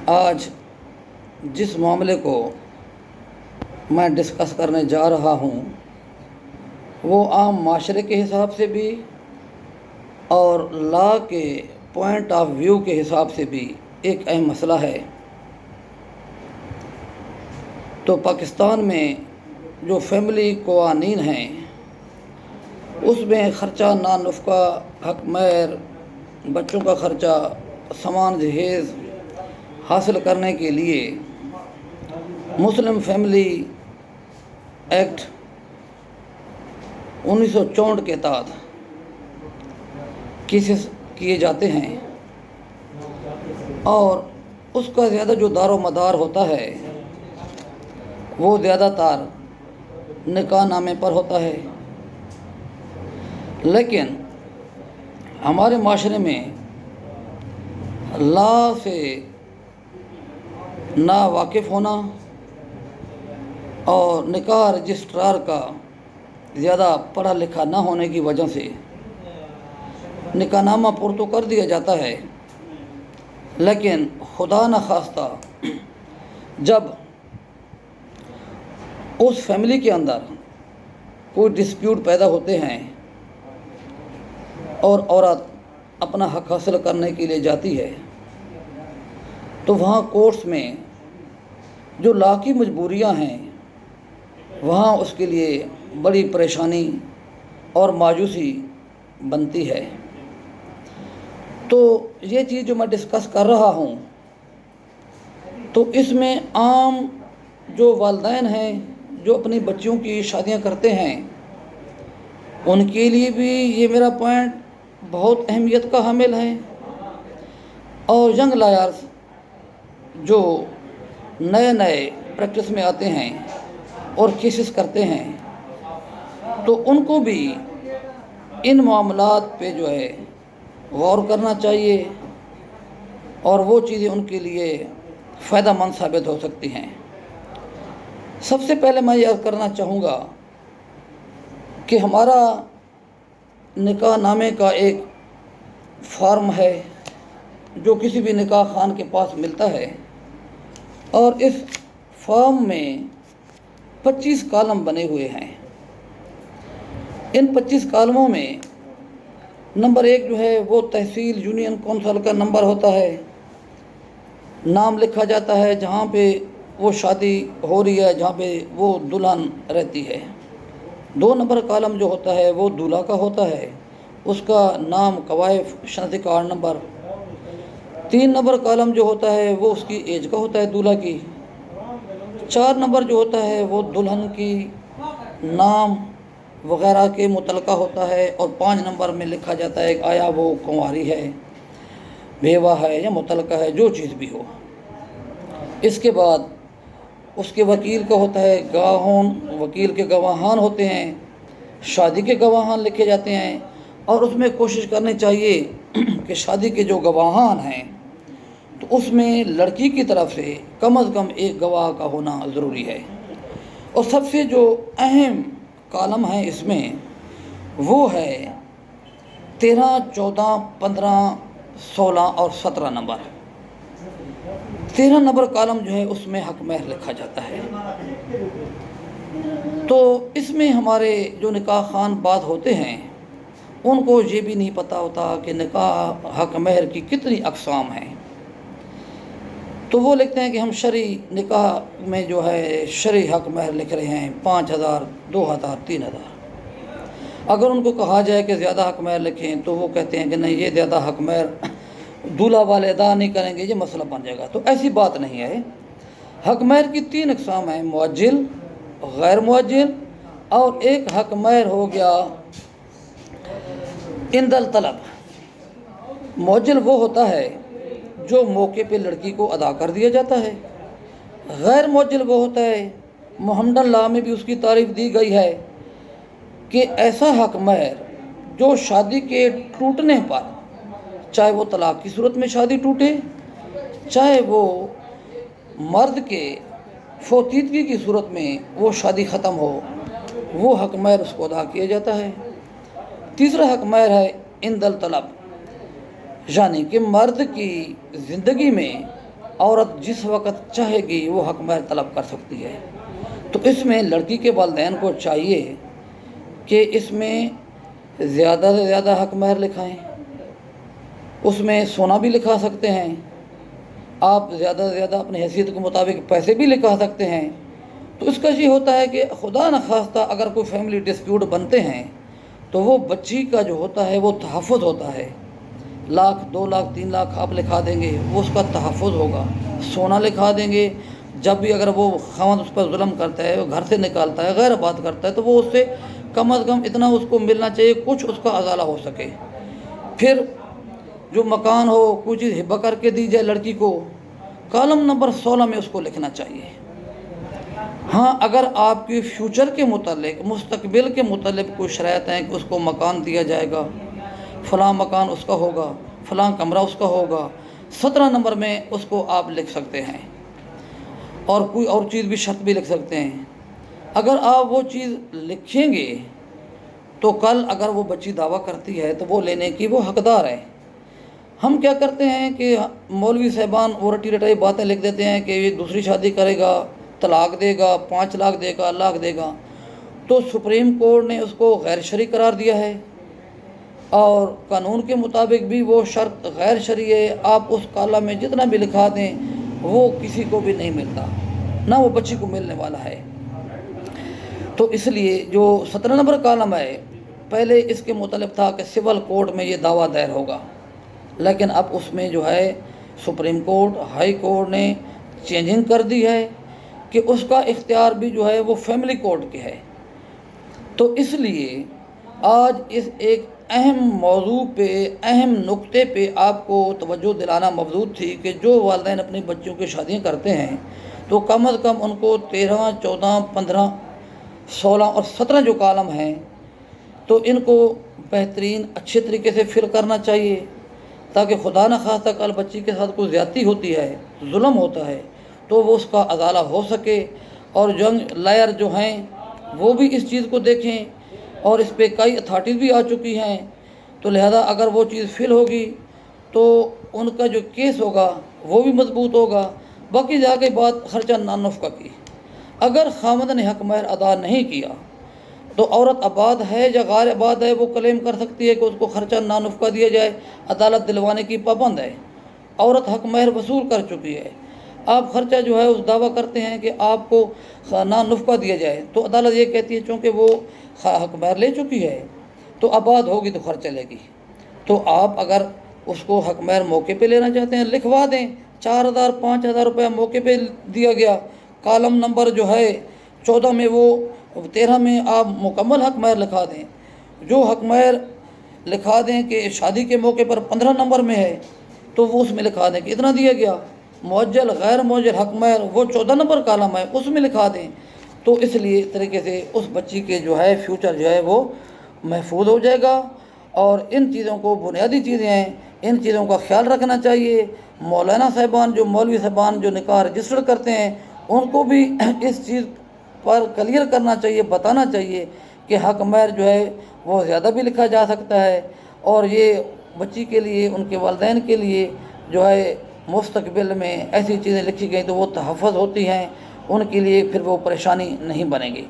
آج جس معاملے کو میں ڈسکس کرنے جا رہا ہوں وہ عام معاشرے کے حساب سے بھی اور لا کے پوائنٹ آف ویو کے حساب سے بھی ایک اہم مسئلہ ہے۔ تو پاکستان میں جو فیملی قوانین ہیں اس میں خرچہ نان نفقہ، حق مہر، بچوں کا خرچہ، سامان جہیز حاصل کرنے کے لیے مسلم فیملی ایکٹ 1964 کے تحت کیسز کیے جاتے ہیں، اور اس کا زیادہ جو دار و مدار ہوتا ہے وہ زیادہ تر نکاح نامے پر ہوتا ہے۔ لیکن ہمارے معاشرے میں لا سے نا واقف ہونا اور نکاح رجسٹرار کا زیادہ پڑھا لکھا نہ ہونے کی وجہ سے نکاح نامہ پر تو کر دیا جاتا ہے، لیکن خدا نخواستہ جب اس فیملی کے اندر کوئی ڈسپیوٹ پیدا ہوتے ہیں اور عورت اپنا حق حاصل کرنے کے لیے جاتی ہے تو وہاں کورٹس میں جو لا کی مجبوریاں ہیں وہاں اس کے لیے بڑی پریشانی اور مایوسی بنتی ہے۔ تو یہ چیز جو میں ڈسکس کر رہا ہوں تو اس میں عام جو والدین ہیں جو اپنی بچیوں کی شادیاں کرتے ہیں ان کے لیے بھی یہ میرا پوائنٹ بہت اہمیت کا حامل ہے، اور ینگ لائرز جو نئے پریکٹس میں آتے ہیں اور کیسز کرتے ہیں تو ان کو بھی ان معاملات پہ جو ہے غور کرنا چاہیے، اور وہ چیزیں ان کے لیے فائدہ مند ثابت ہو سکتی ہیں۔ سب سے پہلے میں یہ عرض کرنا چاہوں گا کہ ہمارا نکاح نامے کا ایک فارم ہے جو کسی بھی نکاح خوان کے پاس ملتا ہے، اور اس فارم میں 25 کالم بنے ہوئے ہیں۔ ان 25 کالموں میں نمبر 1 جو ہے وہ تحصیل یونین کونسل کا نمبر ہوتا ہے، نام لکھا جاتا ہے جہاں پہ وہ شادی ہو رہی ہے، جہاں پہ وہ دلہن رہتی ہے۔ 2 نمبر کالم جو ہوتا ہے وہ دولہا کا ہوتا ہے، اس کا نام، کوائف، شناختی کارڈ نمبر۔ 3 نمبر کالم جو ہوتا ہے وہ اس کی ایج کا ہوتا ہے دولہا کی۔ 4 نمبر جو ہوتا ہے وہ دلہن کی نام وغیرہ کے متعلقہ ہوتا ہے، اور 5 نمبر میں لکھا جاتا ہے کہ آیا وہ کنواری ہے، بیوہ ہے یا متعلقہ ہے، جو چیز بھی ہو۔ اس کے بعد اس کے وکیل کا ہوتا ہے گواہون، وکیل کے گواہان ہوتے ہیں، شادی کے گواہان لکھے جاتے ہیں، اور اس میں کوشش کرنی چاہیے کہ شادی کے جو گواہان ہیں تو اس میں لڑکی کی طرف سے کم از کم ایک گواہ کا ہونا ضروری ہے۔ اور سب سے جو اہم کالم ہیں اس میں وہ ہے 13، 14، 15، 16 اور 17 نمبر۔ 13 نمبر کالم جو ہے اس میں حق مہر لکھا جاتا ہے۔ تو اس میں ہمارے جو نکاح خوان بعد ہوتے ہیں ان کو یہ بھی نہیں پتہ ہوتا کہ نکاح حق مہر کی کتنی اقسام ہیں، تو وہ لکھتے ہیں کہ ہم شرعی نکاح میں جو ہے شرعی حق مہر لکھ رہے ہیں 5,000، 2,000، 3,000۔ اگر ان کو کہا جائے کہ زیادہ حق مہر لکھیں تو وہ کہتے ہیں کہ نہیں، یہ زیادہ حق مہر دولہا والے ادا نہیں کریں گے، یہ مسئلہ بن جائے گا۔ تو ایسی بات نہیں ہے۔ حق مہر کی 3 اقسام ہیں، معجل، غیر معجل، اور ایک حق مہر ہو گیا عند الطلب۔ معجل وہ ہوتا ہے جو موقع پہ لڑکی کو ادا کر دیا جاتا ہے۔ غیر معجل وہ ہوتا ہے، محمدن لا میں بھی اس کی تعریف دی گئی ہے کہ ایسا حق مہر جو شادی کے ٹوٹنے پر، چاہے وہ طلاق کی صورت میں شادی ٹوٹے، چاہے وہ مرد کے فوتیدگی کی صورت میں وہ شادی ختم ہو، وہ حق مہر اس کو ادا کیا جاتا ہے۔ تیسرا حق مہر ہے عند الطلب، یعنی کہ مرد کی زندگی میں عورت جس وقت چاہے گی وہ حق مہر طلب کر سکتی ہے۔ تو اس میں لڑکی کے والدین کو چاہیے کہ اس میں زیادہ سے زیادہ حق مہر لکھائیں، اس میں سونا بھی لکھا سکتے ہیں، آپ زیادہ سے زیادہ اپنی حیثیت کے مطابق پیسے بھی لکھا سکتے ہیں۔ تو اس کا یہ ہوتا ہے کہ خدا نخواستہ اگر کوئی فیملی ڈسپیوٹ بنتے ہیں تو وہ بچی کا جو ہوتا ہے وہ تحفظ ہوتا ہے، 1,00,000 2,00,000 3,00,000 آپ لکھا دیں گے، وہ اس کا تحفظ ہوگا۔ سونا لکھا دیں گے، جب بھی اگر وہ خاوند اس پر ظلم کرتا ہے، گھر سے نکالتا ہے، غیر بات کرتا ہے، تو وہ اس سے کم از کم اتنا اس کو ملنا چاہیے، کچھ اس کا ازالہ ہو سکے۔ پھر جو مکان ہو، کوئی چیز ہبہ کر کے دی جائے لڑکی کو، کالم نمبر 16 میں اس کو لکھنا چاہیے۔ ہاں، اگر آپ کی فیوچر کے متعلق، مستقبل کے متعلق کوئی شرائط ہیں کہ اس کو مکان دیا جائے گا، فلاں مکان اس کا ہوگا، فلاں کمرہ اس کا ہوگا، 17 نمبر میں اس کو آپ لکھ سکتے ہیں، اور کوئی اور چیز بھی شرط بھی لکھ سکتے ہیں۔ اگر آپ وہ چیز لکھیں گے تو کل اگر وہ بچی دعویٰ کرتی ہے تو وہ لینے کی وہ حقدار ہے۔ ہم کیا کرتے ہیں کہ مولوی صاحبان وہ رٹی رٹائی باتیں لکھ دیتے ہیں کہ یہ دوسری شادی کرے گا، طلاق دے گا، 5 لاکھ دے گا، لاکھ دے گا۔ تو سپریم کورٹ نے اس کو غیر شرعی قرار دیا ہے، اور قانون کے مطابق بھی وہ شرط غیر شرعی ہے۔ آپ اس کالم میں جتنا بھی لکھا دیں وہ کسی کو بھی نہیں ملتا، نہ وہ بچی کو ملنے والا ہے۔ تو اس لیے جو 17 نمبر کالم ہے، پہلے اس کے متعلق تھا کہ سول کورٹ میں یہ دعویٰ دائر ہوگا، لیکن اب اس میں جو ہے سپریم کورٹ، ہائی کورٹ نے چینجنگ کر دی ہے کہ اس کا اختیار بھی جو ہے وہ فیملی کورٹ کے ہے۔ تو اس لیے آج اس ایک اہم موضوع پہ، اہم نقطے پہ آپ کو توجہ دلانا مبذول تھی کہ جو والدین اپنی بچیوں کی شادیاں کرتے ہیں تو کم از کم ان کو 13 14 15 16 اور 17 جو کالم ہیں تو ان کو بہترین اچھے طریقے سے فل کرنا چاہیے، تاکہ خدا نخواستہ کل بچی کے ساتھ کوئی زیادتی ہوتی ہے، ظلم ہوتا ہے، تو وہ اس کا ازالہ ہو سکے۔ اور جنگ لائر جو ہیں وہ بھی اس چیز کو دیکھیں، اور اس پہ کئی اتھارٹیز بھی آ چکی ہیں، تو لہذا اگر وہ چیز فل ہوگی تو ان کا جو کیس ہوگا وہ بھی مضبوط ہوگا۔ باقی جا کے بات خرچہ نان نفقہ کی، اگر خامد نے حق مہر ادا نہیں کیا تو عورت آباد ہے یا غیر آباد ہے، وہ کلیم کر سکتی ہے کہ اس کو خرچہ نان نفقہ دیا جائے، عدالت دلوانے کی پابند ہے۔ عورت حق مہر وصول کر چکی ہے، آپ خرچہ جو ہے اس دعویٰ کرتے ہیں کہ آپ کو نان نفقہ دیا جائے، تو عدالت یہ کہتی ہے چونکہ وہ حق مہر لے چکی ہے تو آباد ہوگی تو خرچہ لے گی۔ تو آپ اگر اس کو حق مہر موقع پہ لینا چاہتے ہیں لکھوا دیں، 4,000 5,000 روپے موقع پہ دیا گیا، کالم نمبر جو ہے 14 میں، وہ 13 میں آپ مکمل حق مہر لکھا دیں۔ جو حق مہر لکھا دیں کہ شادی کے موقع پر 15 نمبر میں ہے تو وہ اس میں لکھا دیں کہ اتنا دیا گیا۔ معجل غیر معجل حق مہر وہ 14 نمبر کالم ہے، اس میں لکھا دیں۔ تو اس لیے اس طریقے سے اس بچی کے جو ہے فیوچر جو ہے وہ محفوظ ہو جائے گا۔ اور ان چیزوں کو بنیادی چیزیں ہیں، ان چیزوں کا خیال رکھنا چاہیے۔ مولانا صاحبان، جو مولوی صاحبان جو نکاح رجسٹر کرتے ہیں، ان کو بھی اس چیز پر کلیئر کرنا چاہیے، بتانا چاہیے کہ حق مہر جو ہے وہ زیادہ بھی لکھا جا سکتا ہے، اور یہ بچی کے لیے، ان کے والدین کے لیے جو ہے مستقبل میں ایسی چیزیں لکھی گئیں تو وہ تحفظ ہوتی ہیں، ان کے لیے پھر وہ پریشانی نہیں بنے گی۔